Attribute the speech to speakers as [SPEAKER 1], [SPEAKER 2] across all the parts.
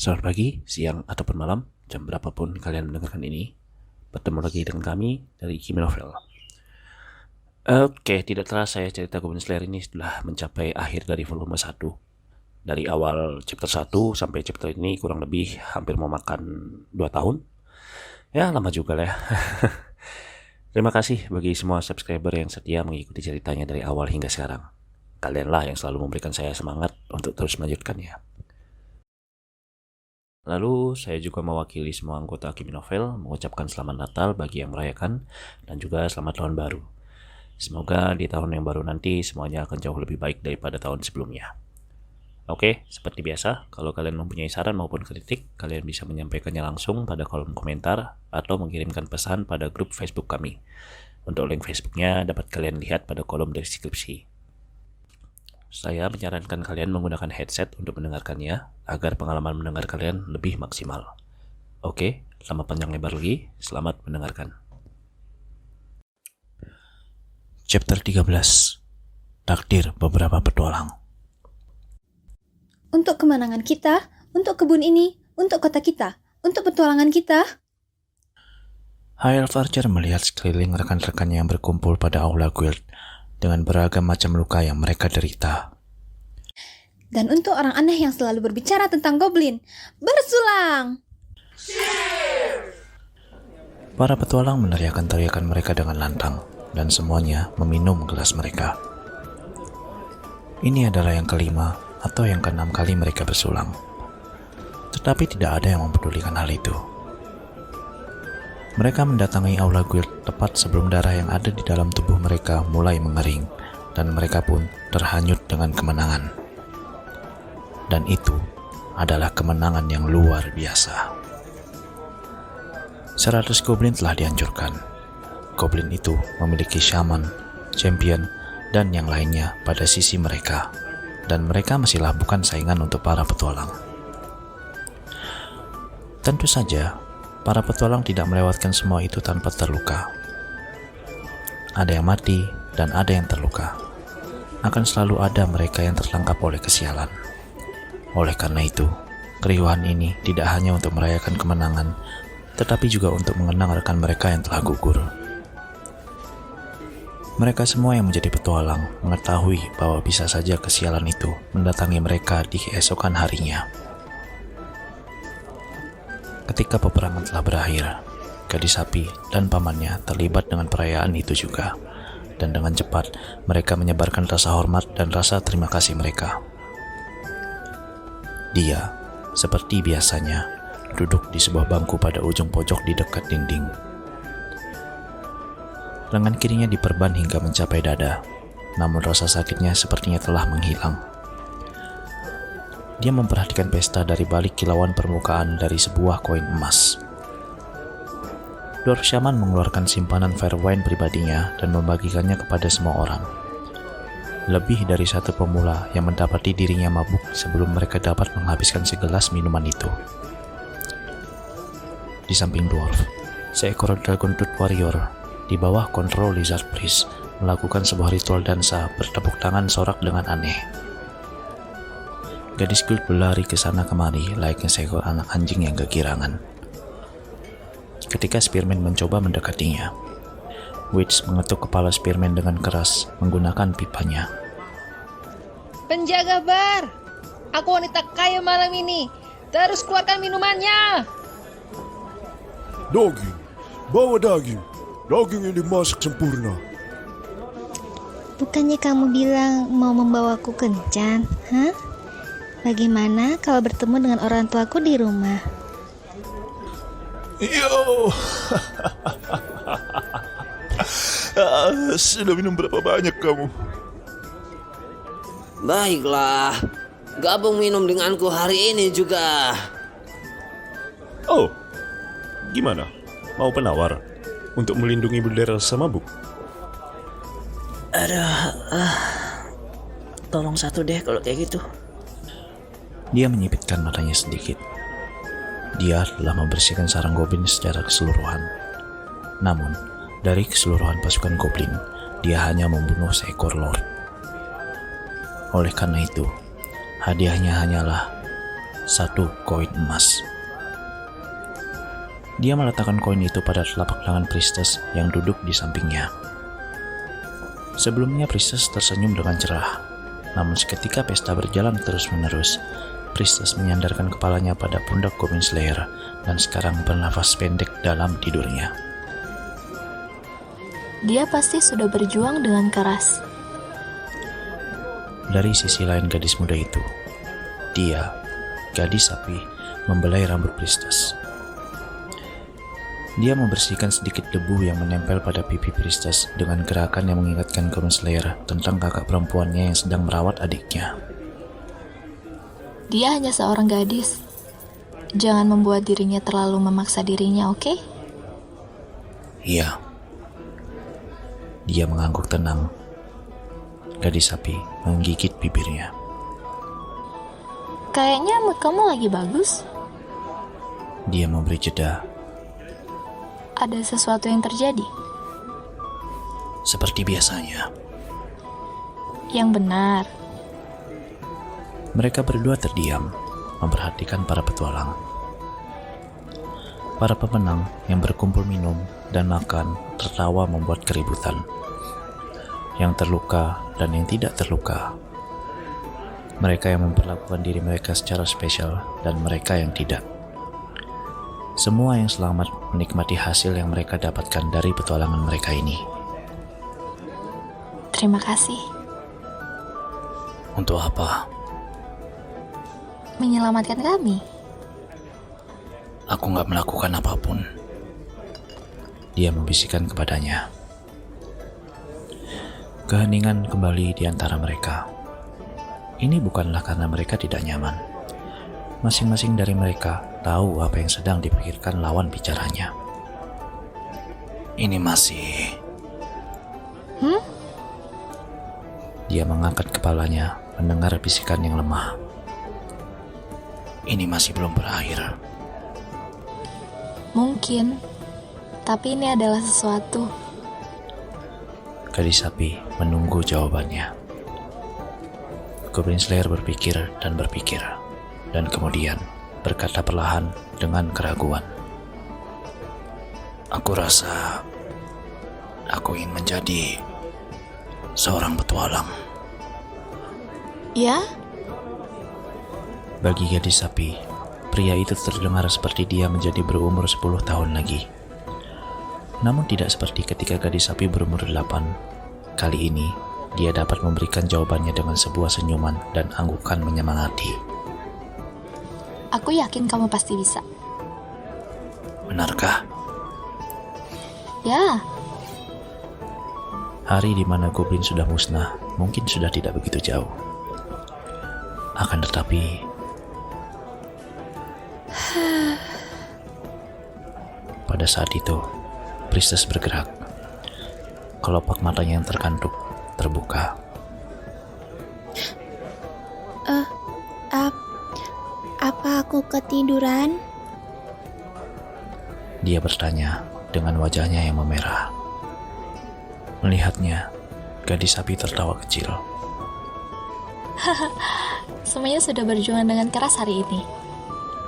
[SPEAKER 1] Selamat pagi, siang, ataupun malam, jam berapapun kalian mendengarkan ini. Bertemu lagi dengan kami dari Kimi Novel. Oke, tidak terasa ya, cerita Goblin Slayer ini sudah mencapai akhir dari volume 1. Dari awal chapter 1 sampai chapter ini kurang lebih hampir memakan 2 tahun. Ya, lama juga lah ya. Terima kasih bagi semua subscriber yang setia mengikuti ceritanya dari awal hingga sekarang. Kalianlah yang selalu memberikan saya semangat untuk terus melanjutkannya. Lalu saya juga mewakili semua anggota Kimi Novel mengucapkan selamat Natal bagi yang merayakan dan juga selamat tahun baru. Semoga di tahun yang baru nanti semuanya akan jauh lebih baik daripada tahun sebelumnya. Oke, seperti biasa, kalau kalian mempunyai saran maupun kritik, kalian bisa menyampaikannya langsung pada kolom komentar atau mengirimkan pesan pada grup Facebook kami. Untuk link Facebooknya dapat kalian lihat pada kolom deskripsi. Saya menyarankan kalian menggunakan headset untuk mendengarkannya agar pengalaman mendengar kalian lebih maksimal. Oke, tanpa panjang lebar lagi, selamat mendengarkan. Chapter 13. Takdir beberapa petualang.
[SPEAKER 2] Untuk kemenangan kita, untuk kebun ini, untuk kota kita, untuk petualangan kita.
[SPEAKER 1] Hyle Archer melihat sekeliling rekan-rekannya yang berkumpul pada aula guild dengan beragam macam luka yang mereka derita.
[SPEAKER 2] Dan untuk orang aneh yang selalu berbicara tentang goblin, bersulang!
[SPEAKER 1] Para petualang meneriakkan teriakan mereka dengan lantang, dan semuanya meminum gelas mereka. Ini adalah yang kelima atau yang keenam kali mereka bersulang. Tetapi tidak ada yang mempedulikan hal itu. Mereka mendatangi aula guild tepat sebelum darah yang ada di dalam tubuh mereka mulai mengering, dan mereka pun terhanyut dengan kemenangan. Dan itu adalah kemenangan yang luar biasa. 100 goblin telah dihancurkan. Goblin itu memiliki shaman, champion, dan yang lainnya pada sisi mereka, dan mereka masihlah bukan saingan untuk para petualang. Tentu saja, para petualang tidak melewatkan semua itu tanpa terluka. Ada yang mati dan ada yang terluka. Akan selalu ada mereka yang tertangkap oleh kesialan. Oleh karena itu, keriuhan ini tidak hanya untuk merayakan kemenangan, tetapi juga untuk mengenang rekan mereka yang telah gugur. Mereka semua yang menjadi petualang mengetahui bahwa bisa saja kesialan itu mendatangi mereka di keesokan harinya. Ketika peperangan telah berakhir, gadis sapi dan pamannya terlibat dengan perayaan itu juga, dan dengan cepat mereka menyebarkan rasa hormat dan rasa terima kasih mereka. Dia, seperti biasanya, duduk di sebuah bangku pada ujung pojok di dekat dinding. Lengan kirinya diperban hingga mencapai dada, namun rasa sakitnya sepertinya telah menghilang. Dia memperhatikan pesta dari balik kilauan permukaan dari sebuah koin emas. Dwarf Shaman mengeluarkan simpanan fair wine pribadinya dan membagikannya kepada semua orang. Lebih dari satu pemula yang mendapati dirinya mabuk sebelum mereka dapat menghabiskan segelas minuman itu. Di samping dwarf, seekor dragon tooth warrior di bawah kontrol Lizard Priest melakukan sebuah ritual dansa bertepuk tangan sorak dengan aneh. Gadis guild berlari ke sana kemari layaknya seekor anak anjing yang kegirangan. Ketika Spearman mencoba mendekatinya, Witch mengetuk kepala Spearman dengan keras menggunakan pipanya.
[SPEAKER 3] Penjaga bar, aku wanita kaya malam ini. Terus keluarkan minumannya.
[SPEAKER 4] Daging, bawa daging. Daging yang dimasak sempurna.
[SPEAKER 5] Bukannya kamu bilang mau membawaku kencan, hah? Bagaimana kalau bertemu dengan orang tuaku di rumah?
[SPEAKER 4] Yo, sudah minum berapa banyak kamu?
[SPEAKER 6] Baiklah, gabung minum denganku hari ini juga.
[SPEAKER 4] Oh, gimana? Mau penawar untuk melindungi bendera mabuk?
[SPEAKER 6] Tolong satu deh kalau kayak gitu.
[SPEAKER 1] Dia menyipitkan matanya sedikit. Dia telah membersihkan sarang goblin secara keseluruhan. Namun, dari keseluruhan pasukan goblin, dia hanya membunuh seekor lord. Oleh karena itu, hadiahnya hanyalah 1 koin emas. Dia meletakkan koin itu pada telapak tangan Priestess yang duduk di sampingnya. Sebelumnya Priestess tersenyum dengan cerah, namun seketika pesta berjalan terus-menerus, Priestess menyandarkan kepalanya pada pundak Goblin Slayer dan sekarang bernafas pendek dalam tidurnya.
[SPEAKER 7] Dia pasti sudah berjuang dengan keras.
[SPEAKER 1] Dari sisi lain gadis muda itu, dia, gadis sapi, membelai rambut Priestess. Dia membersihkan sedikit debu yang menempel pada pipi Priestess dengan gerakan yang mengingatkan Goblin Slayer tentang kakak perempuannya yang sedang merawat adiknya.
[SPEAKER 7] Dia hanya seorang gadis. Jangan membuat dirinya terlalu memaksa dirinya, oke?
[SPEAKER 1] Iya. Dia mengangguk tenang. Gadis sapi menggigit bibirnya.
[SPEAKER 7] Kayaknya mood kamu lagi bagus.
[SPEAKER 1] Dia memberi jeda.
[SPEAKER 7] Ada sesuatu yang terjadi?
[SPEAKER 1] Seperti biasanya.
[SPEAKER 7] Yang benar.
[SPEAKER 1] Mereka berdua terdiam, memperhatikan para petualang. Para pemenang yang berkumpul minum dan makan tertawa membuat keributan. Yang terluka dan yang tidak terluka. Mereka yang memperlakukan diri mereka secara spesial dan mereka yang tidak. Semua yang selamat menikmati hasil yang mereka dapatkan dari petualangan mereka ini.
[SPEAKER 7] Terima kasih.
[SPEAKER 1] Untuk apa?
[SPEAKER 7] Menyelamatkan kami.
[SPEAKER 1] Aku gak melakukan apapun. Dia membisikkan kepadanya. Keheningan kembali di antara mereka. Ini bukanlah karena mereka tidak nyaman. Masing-masing dari mereka tahu apa yang sedang dipikirkan lawan bicaranya. Ini masih... Dia mengangkat kepalanya mendengar bisikan yang lemah. Ini masih belum berakhir.
[SPEAKER 7] Mungkin, tapi ini adalah sesuatu.
[SPEAKER 1] Gadis sapi menunggu jawabannya. Goblin Slayer berpikir dan berpikir, dan kemudian berkata perlahan dengan keraguan. Aku rasa aku ingin menjadi seorang petualang.
[SPEAKER 7] Ya?
[SPEAKER 1] Bagi gadis sapi, pria itu terdengar seperti dia menjadi berumur 10 tahun lagi. Namun tidak seperti ketika gadis sapi berumur 8. Kali ini, dia dapat memberikan jawabannya dengan sebuah senyuman dan anggukan menyemangati.
[SPEAKER 7] Aku yakin kamu pasti bisa.
[SPEAKER 1] Benarkah?
[SPEAKER 7] Ya,
[SPEAKER 1] Hari di mana goblin sudah musnah mungkin sudah tidak begitu jauh. Akan tetapi, pada saat itu, Priestess bergerak. Kelopak matanya yang terkantuk terbuka.
[SPEAKER 2] Apa aku ketiduran?
[SPEAKER 1] Dia bertanya dengan wajahnya yang memerah. Melihatnya, gadis sapi tertawa kecil.
[SPEAKER 7] semuanya sudah berjuang dengan keras hari ini.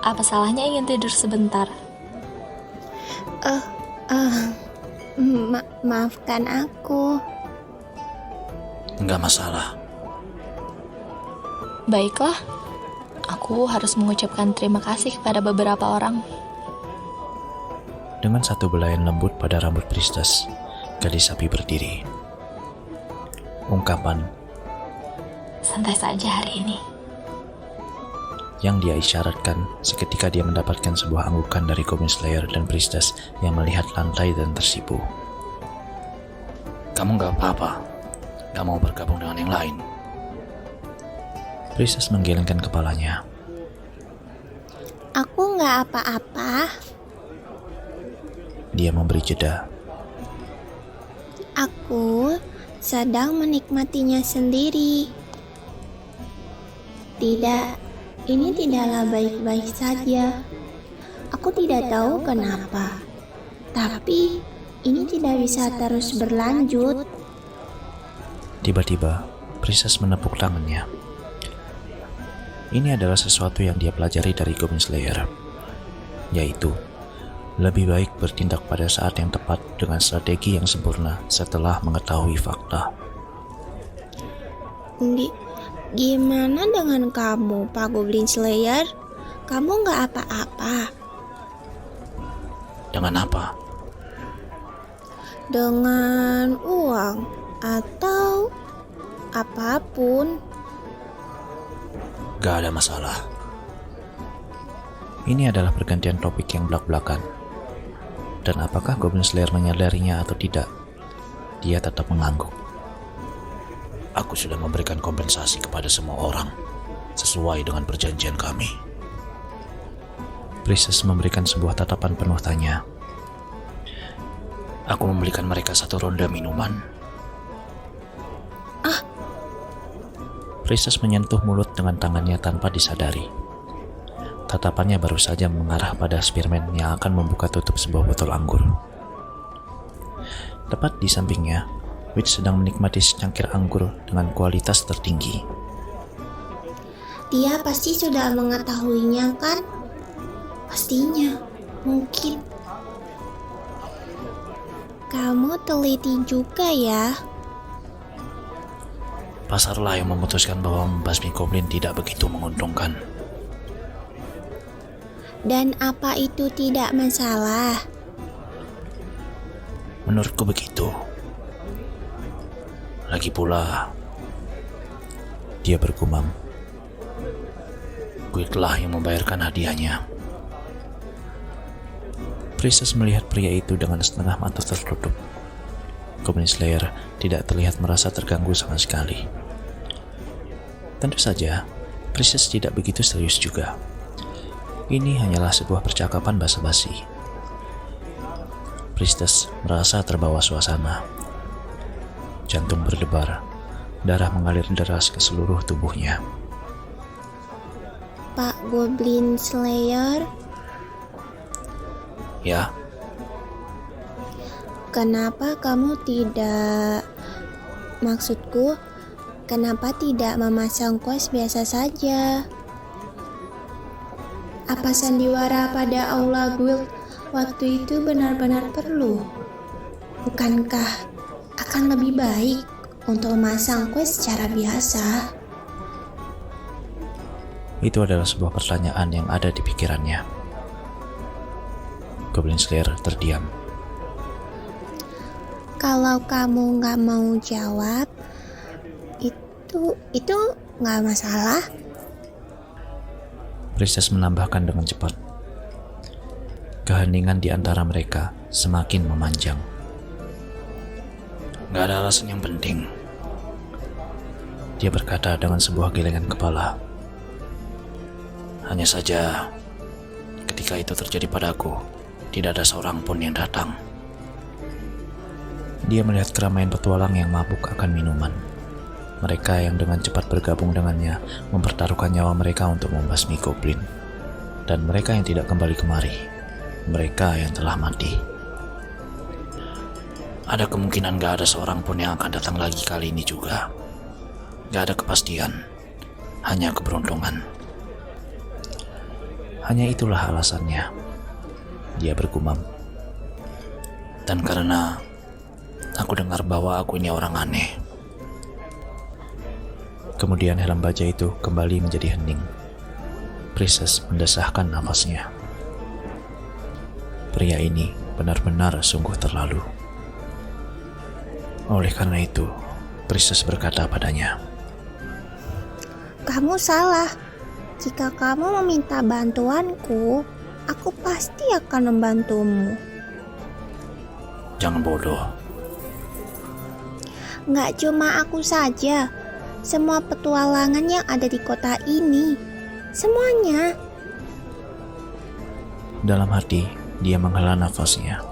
[SPEAKER 7] Apa salahnya ingin tidur sebentar?
[SPEAKER 2] Maafkan aku.
[SPEAKER 1] Enggak masalah.
[SPEAKER 7] Baiklah, aku harus mengucapkan terima kasih kepada beberapa orang.
[SPEAKER 1] Dengan satu belayan lembut pada rambut Priestess, gadis sapi berdiri. Ungkapan
[SPEAKER 7] Santai saja hari ini.
[SPEAKER 1] yang dia isyaratkan seketika dia mendapatkan sebuah anggukan dari Goblin Slayer dan Priestess yang melihat lantai dan tersipu. Kamu gak apa-apa? Gak mau bergabung dengan yang lain? Priestess menggelengkan kepalanya.
[SPEAKER 2] Aku nggak apa-apa.
[SPEAKER 1] Dia memberi jeda.
[SPEAKER 2] Aku sedang menikmatinya sendiri. Tidak, ini tidaklah baik-baik saja. Aku tidak tahu kenapa. Tapi ini tidak bisa terus berlanjut.
[SPEAKER 1] Tiba-tiba, Priestess menepuk tangannya. Ini adalah sesuatu yang dia pelajari dari Goblin Slayer, yaitu lebih baik bertindak pada saat yang tepat dengan strategi yang sempurna setelah mengetahui fakta.
[SPEAKER 2] Gimana dengan kamu, Pak Goblin Slayer? Kamu nggak apa-apa?
[SPEAKER 1] Dengan apa?
[SPEAKER 2] Dengan uang atau apapun?
[SPEAKER 1] Gak ada masalah. Ini adalah pergantian topik yang belak-belakan. Dan apakah Goblin Slayer menyadarinya atau tidak, dia tetap mengangguk. Aku sudah memberikan kompensasi kepada semua orang sesuai dengan perjanjian kami. Princess memberikan sebuah tatapan penuh tanya. Aku membelikan mereka 1 ronde minuman. Princess menyentuh mulut dengan tangannya tanpa disadari. Tatapannya baru saja mengarah pada Spearman yang akan membuka tutup sebuah botol anggur. Tepat di sampingnya, Witch sedang menikmati secangkir anggur dengan kualitas tertinggi.
[SPEAKER 2] Dia pasti sudah mengetahuinya kan? Pastinya, mungkin. Kamu teliti juga ya?
[SPEAKER 1] Pasarlah yang memutuskan bahwa membasmi goblin tidak begitu menguntungkan.
[SPEAKER 2] Dan apa itu tidak masalah?
[SPEAKER 1] Menurutku begitu. Lagi pula, dia bergumam, Guildlah yang membayarkan hadiahnya. Princess melihat pria itu dengan setengah mata tertutup. Goblin Slayer tidak terlihat merasa terganggu sama sekali. Tentu saja, Princess tidak begitu serius juga. Ini hanyalah sebuah percakapan basa-basi. Princess merasa terbawa suasana. Jantung berdebar, darah mengalir deras ke seluruh tubuhnya.
[SPEAKER 2] Pak Goblin Slayer,
[SPEAKER 1] Ya,
[SPEAKER 2] kenapa kamu tidak... Maksudku, kenapa tidak memasang kuas biasa saja? Apa sandiwara pada aula guild waktu itu benar-benar perlu? Bukankah akan lebih baik untuk memasang kuas secara biasa?
[SPEAKER 1] itu adalah sebuah pertanyaan yang ada di pikirannya. Goblin Slayer terdiam.
[SPEAKER 2] Kalau kamu nggak mau jawab, itu nggak masalah.
[SPEAKER 1] Princess menambahkan dengan cepat. Keheningan di antara mereka semakin memanjang. Gak ada alasan yang penting, dia berkata dengan sebuah gelengan kepala. Hanya saja, ketika itu terjadi padaku, tidak ada seorang pun yang datang. Dia melihat keramaian petualang yang mabuk akan minuman. Mereka yang dengan cepat bergabung dengannya mempertaruhkan nyawa mereka untuk membasmi goblin. Dan mereka yang tidak kembali kemari, mereka yang telah mati. Ada kemungkinan gak ada seorang pun yang akan datang lagi kali ini juga. Gak ada kepastian, hanya keberuntungan. Hanya itulah alasannya, dia bergumam. Dan karena aku dengar bahwa aku ini orang aneh. Kemudian helm baja itu kembali menjadi hening. Princess mendesahkan nafasnya. Pria ini benar-benar sungguh terlalu. Oleh karena itu, Princess berkata padanya,
[SPEAKER 2] Kamu salah. Jika kamu meminta bantuanku, aku pasti akan membantumu.
[SPEAKER 1] Jangan bodoh.
[SPEAKER 2] Nggak cuma aku saja, semua petualangan yang ada di kota ini, semuanya.
[SPEAKER 1] Dalam hati, dia menghela nafasnya.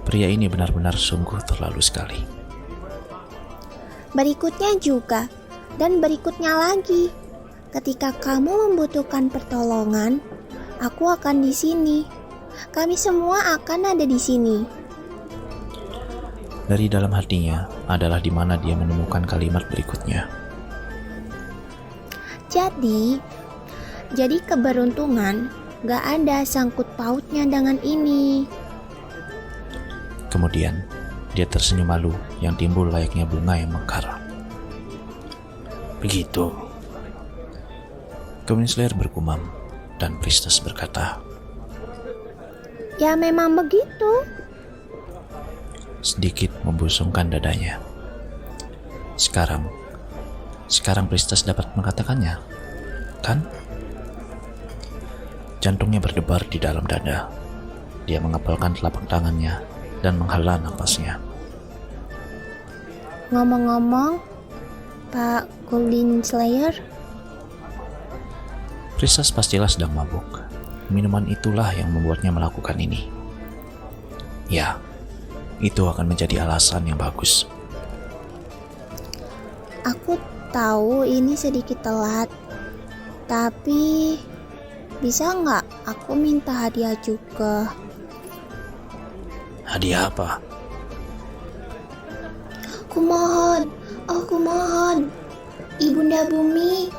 [SPEAKER 1] Pria ini benar-benar sungguh terlalu sekali.
[SPEAKER 2] Berikutnya juga, dan berikutnya lagi. Ketika kamu membutuhkan pertolongan, aku akan di sini. Kami semua akan ada di sini.
[SPEAKER 1] Dari dalam hatinya adalah di mana dia menemukan kalimat berikutnya.
[SPEAKER 2] Jadi keberuntungan gak ada sangkut pautnya dengan ini.
[SPEAKER 1] Kemudian, dia tersenyum malu yang timbul layaknya bunga yang mekar. Begitu. Goblin Slayer bergumam dan Priestess berkata,
[SPEAKER 2] Ya memang begitu.
[SPEAKER 1] sedikit membusungkan dadanya. Sekarang Priestess dapat mengatakannya, kan? Jantungnya berdebar di dalam dada. Dia mengepalkan telapak tangannya dan menghela napasnya.
[SPEAKER 2] Ngomong-ngomong, Pak Goblin Slayer,
[SPEAKER 1] Priestess pastilah sedang mabuk. Minuman itulah yang membuatnya melakukan ini. Ya, itu akan menjadi alasan yang bagus.
[SPEAKER 2] aku tahu ini sedikit telat, tapi bisa nggak aku minta hadiah juga?
[SPEAKER 1] Hadiah apa?
[SPEAKER 2] Aku mohon, Ibunda Bumi,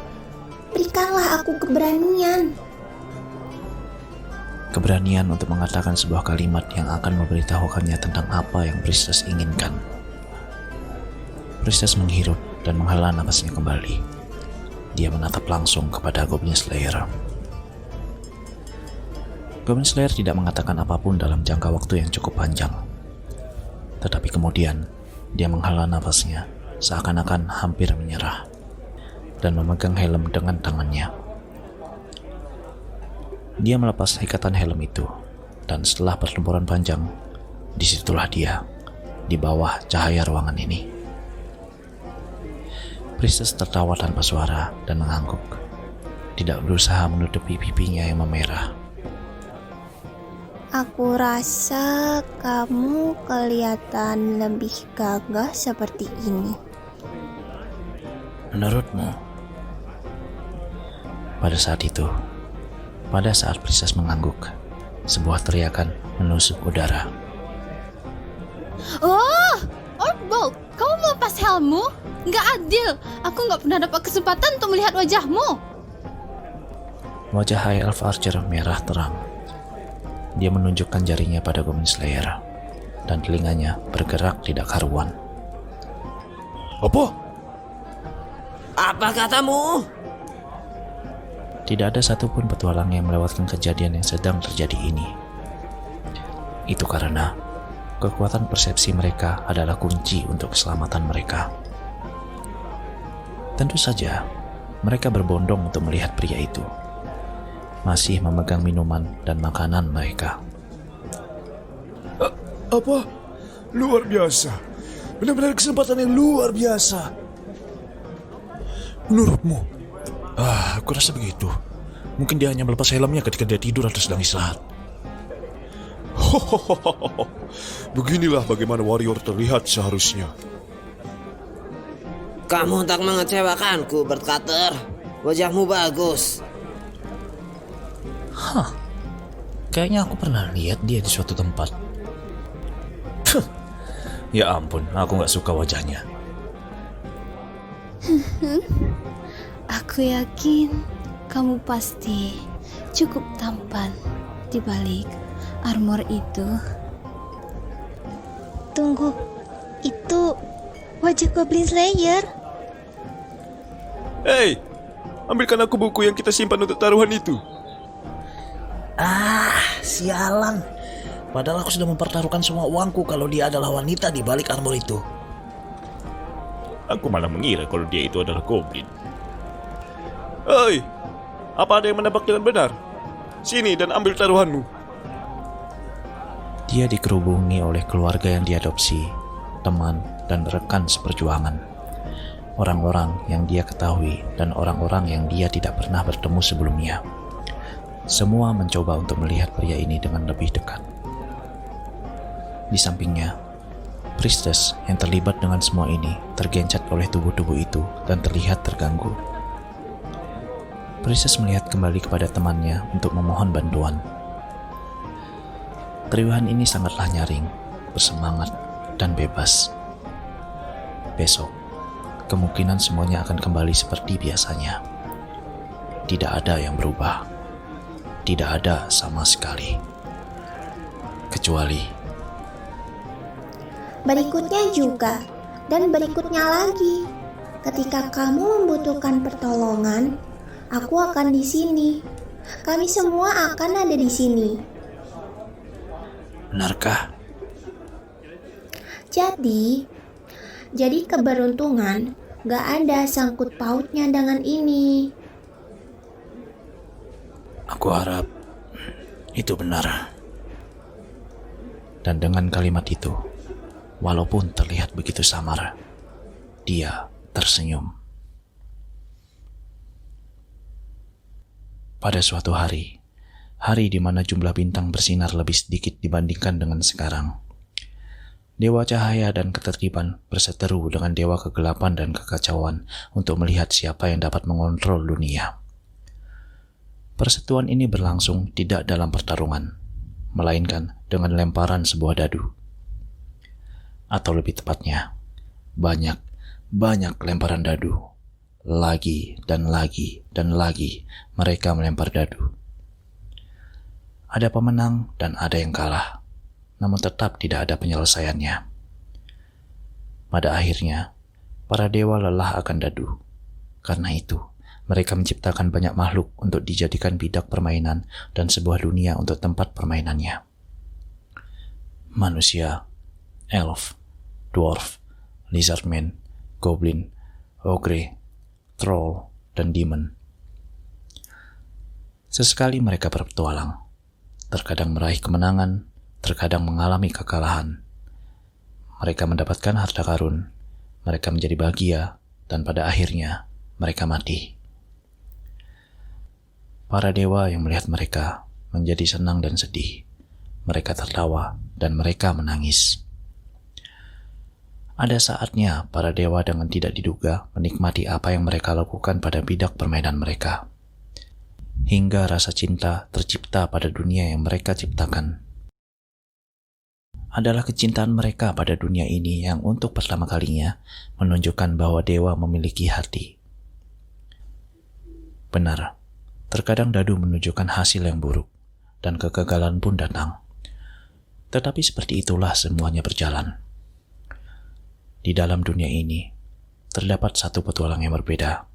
[SPEAKER 2] berikanlah aku keberanian.
[SPEAKER 1] Keberanian untuk mengatakan sebuah kalimat yang akan memberitahukannya tentang apa yang Priestess inginkan. Priestess menghirup dan menghela napasnya kembali. Dia menatap langsung kepada Goblin Slayer. Goblin Slayer tidak mengatakan apapun dalam jangka waktu yang cukup panjang. Tetapi kemudian, dia menghela napasnya seakan-akan hampir menyerah dan memegang helm dengan tangannya. Dia melepas ikatan helm itu, dan setelah pertempuran panjang, disitulah dia, di bawah cahaya ruangan ini. Priestess tertawa tanpa suara dan mengangguk, tidak berusaha menutupi pipinya yang memerah.
[SPEAKER 2] Aku rasa kamu kelihatan lebih gagah seperti ini.
[SPEAKER 1] Menurutmu? Pada saat Priestess mengangguk, sebuah teriakan menusuk udara.
[SPEAKER 8] Oh, Orkbold, kamu melepas helmmu? Nggak adil, aku nggak pernah dapat kesempatan untuk melihat wajahmu.
[SPEAKER 1] Wajah High Elf Archer merah terang. Dia menunjukkan jarinya pada Goblin Slayer, dan telinganya bergerak tidak karuan.
[SPEAKER 4] Apa?
[SPEAKER 6] Apa katamu?
[SPEAKER 1] Tidak ada satupun petualang yang melewatkan kejadian yang sedang terjadi ini. Itu karena kekuatan persepsi mereka adalah kunci untuk keselamatan mereka. Tentu saja, mereka berbondong untuk melihat pria itu, masih memegang minuman dan makanan mereka.
[SPEAKER 4] Apa? Luar biasa. Benar-benar kesempatan yang luar biasa. Menurutmu? Aku rasa begitu. Mungkin dia hanya melepas helmnya ketika dia tidur atau sedang istirahat. Beginilah bagaimana warrior terlihat seharusnya.
[SPEAKER 6] Kamu tak mengecewakanku, Bertcutter. Wajahmu bagus.
[SPEAKER 1] Kayaknya aku pernah lihat dia di suatu tempat. Ya ampun, aku gak suka wajahnya.
[SPEAKER 8] Aku yakin kamu pasti cukup tampan di balik armor itu.
[SPEAKER 5] Tunggu, itu wajah Goblin Slayer.
[SPEAKER 4] Hei, ambilkan aku buku yang kita simpan untuk taruhan itu.
[SPEAKER 1] Sialan. Padahal aku sudah mempertaruhkan semua uangku kalau dia adalah wanita di balik armor itu.
[SPEAKER 4] Aku malah mengira kalau dia itu adalah goblin. Hei, apa ada yang menebak dengan benar? Sini dan ambil taruhanmu.
[SPEAKER 1] Dia dikerubungi oleh keluarga yang diadopsi, teman, dan rekan seperjuangan. Orang-orang yang dia ketahui dan orang-orang yang dia tidak pernah bertemu sebelumnya. Semua mencoba untuk melihat pria ini dengan lebih dekat. Di sampingnya, Priestess yang terlibat dengan semua ini tergencet oleh tubuh-tubuh itu dan terlihat terganggu. Priestess melihat kembali kepada temannya untuk memohon bantuan. Keriuhan ini sangatlah nyaring, bersemangat, dan bebas. Besok, kemungkinan semuanya akan kembali seperti biasanya. tidak ada yang berubah. Tidak ada sama sekali. Kecuali
[SPEAKER 2] Berikutnya juga, dan berikutnya lagi. Ketika kamu membutuhkan pertolongan, aku akan di sini. Kami semua akan ada di sini.
[SPEAKER 1] benarkah?
[SPEAKER 2] Jadi keberuntungan gak ada sangkut pautnya dengan ini.
[SPEAKER 1] Aku harap itu benar. Dan dengan kalimat itu, walaupun terlihat begitu samar, dia tersenyum. Pada suatu hari di mana jumlah bintang bersinar lebih sedikit dibandingkan dengan sekarang, dewa cahaya dan ketertiban berseteru dengan dewa kegelapan dan kekacauan untuk melihat siapa yang dapat mengontrol dunia. Persetuan ini berlangsung tidak dalam pertarungan, melainkan dengan lemparan sebuah dadu. Atau lebih tepatnya, banyak lemparan dadu. Lagi dan lagi dan lagi mereka melempar dadu. Ada pemenang dan ada yang kalah, namun tetap tidak ada penyelesaiannya. Pada akhirnya, para dewa lelah akan dadu. Karena itu, mereka menciptakan banyak makhluk untuk dijadikan bidak permainan dan sebuah dunia untuk tempat permainannya. Manusia, elf, dwarf, lizardman, goblin, ogre, troll, dan demon. Sesekali mereka berpetualang, terkadang meraih kemenangan, terkadang mengalami kekalahan. Mereka mendapatkan harta karun, mereka menjadi bahagia, dan pada akhirnya mereka mati. Para dewa yang melihat mereka menjadi senang dan sedih. Mereka tertawa dan mereka menangis. Ada saatnya para dewa dengan tidak diduga menikmati apa yang mereka lakukan pada bidak permainan mereka. Hingga rasa cinta tercipta pada dunia yang mereka ciptakan. Adalah kecintaan mereka pada dunia ini yang untuk pertama kalinya menunjukkan bahwa dewa memiliki hati. Benar, terkadang dadu menunjukkan hasil yang buruk dan kegagalan pun datang. Tetapi seperti itulah semuanya berjalan. Di dalam dunia ini, terdapat satu petualang yang berbeda.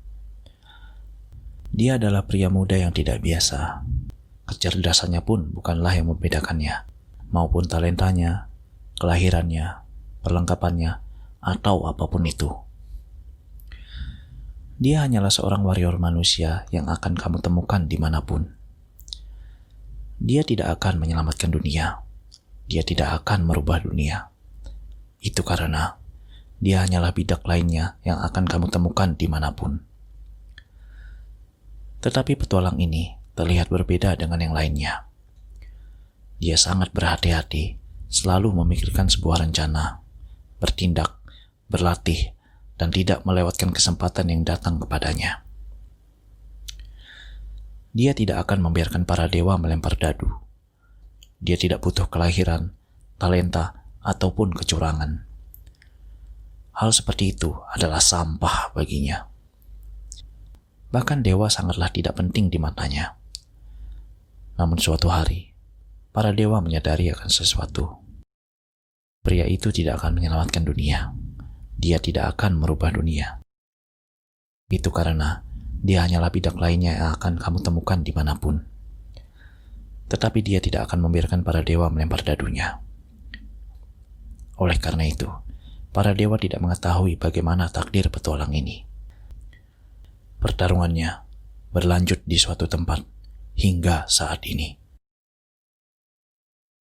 [SPEAKER 1] Dia adalah pria muda yang tidak biasa. Kecerdasannya pun bukanlah yang membedakannya, maupun talentanya, kelahirannya, perlengkapannya, atau apapun itu. Dia hanyalah seorang warrior manusia yang akan kamu temukan dimanapun. Dia tidak akan menyelamatkan dunia. Dia tidak akan merubah dunia. Itu karena dia hanyalah bidak lainnya yang akan kamu temukan dimanapun. Tetapi petualang ini terlihat berbeda dengan yang lainnya. Dia sangat berhati-hati, selalu memikirkan sebuah rencana, bertindak, berlatih, dan tidak melewatkan kesempatan yang datang kepadanya. Dia tidak akan membiarkan para dewa melempar dadu. Dia tidak butuh kelahiran, talenta, ataupun kecurangan. Hal seperti itu adalah sampah baginya. Bahkan dewa sangatlah tidak penting di matanya. Namun suatu hari, para dewa menyadari akan sesuatu. Pria itu tidak akan menyelamatkan dunia. Dia tidak akan merubah dunia. Itu karena dia hanyalah bidak lainnya yang akan kamu temukan dimanapun. Tetapi dia tidak akan membiarkan para dewa melempar dadunya. Oleh karena itu, para dewa tidak mengetahui bagaimana takdir petualang ini. Pertarungannya berlanjut di suatu tempat hingga saat ini.